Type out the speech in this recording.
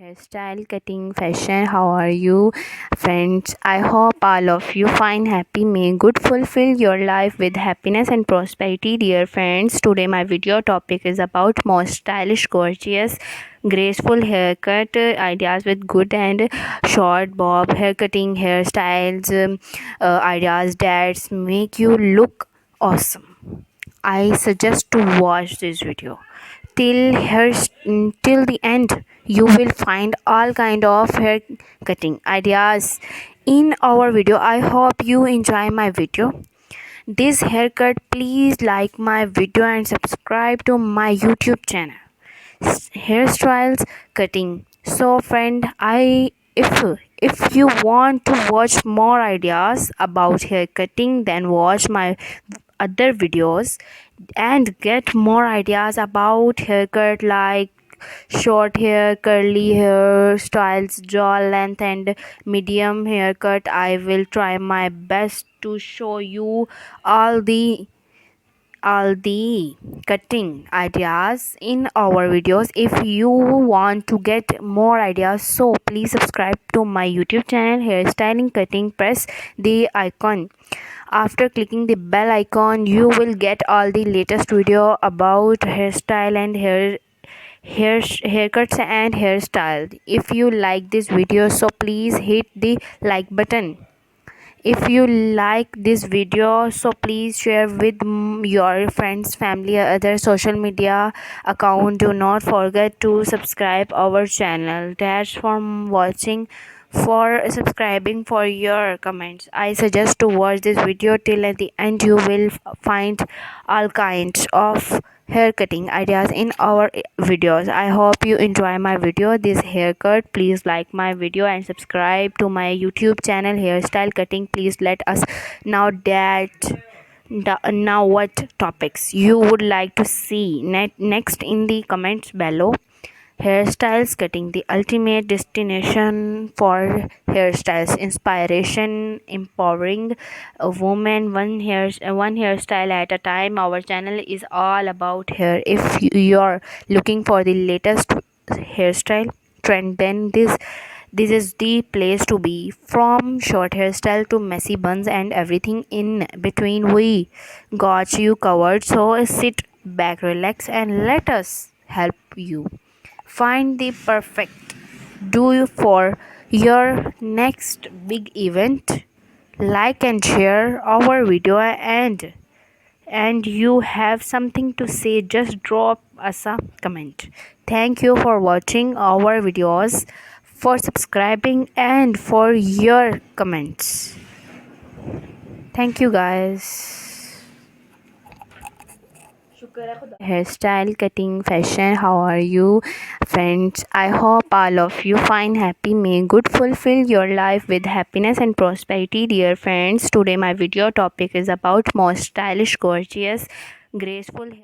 hairstyle, cutting, fashion. How are you, friends? I hope all of you find happy. May good fulfill your life with happiness and prosperity, dear friends. Today, my video topic is about most stylish, gorgeous, graceful haircut ideas with good and short bob haircutting hairstyles, ideas that make you look awesome. I suggest to watch this video till the end. You will find all kind of hair cutting ideas in our video. I hope you enjoy my video. This haircut, please like my video and subscribe to my YouTube channel. Hairstyles cutting. So friend, I if you want to watch more ideas about hair cutting, then watch my other videos and get more ideas about haircut like short hair, curly hair styles, jaw length and medium haircut. I will try my best to show you all the cutting ideas in our videos. If you want to get more ideas, so please subscribe to my YouTube channel hairstyling cutting. Press the icon. After clicking the bell icon, you will get all the latest video about hairstyle and haircuts and hairstyle. If you like this video, so please hit the like button. If you like this video, so please share with your friends, family, or other social media account. Do not forget to subscribe our channel. That's from watching, for subscribing, for your comments. I suggest to watch this video till at the end. You will find all kinds of hair cutting ideas in our videos. I hope you enjoy my video, this haircut. Please like my video and subscribe to my YouTube channel hairstyle cutting. Please let us know now what topics you would like to see next in the comments below. Hairstyles cutting, the ultimate destination for hairstyles, inspiration, empowering a woman, one hairstyle at a time. Our channel is all about hair. If you're looking for the latest hairstyle trend, then this is the place to be. From short hairstyle to messy buns and everything in between, we got you covered. So sit back, relax, and let us help you find the perfect do for your next big event. Like and share our video, and you have something to say, just drop us a comment. Thank you for watching our videos, for subscribing, and for your comments. Thank you guys. Hairstyle, cutting, fashion. How are you, friends? I hope all of you find happy. May good fulfill your life with happiness and prosperity, dear friends. Today my video topic is about most stylish, gorgeous, graceful hair.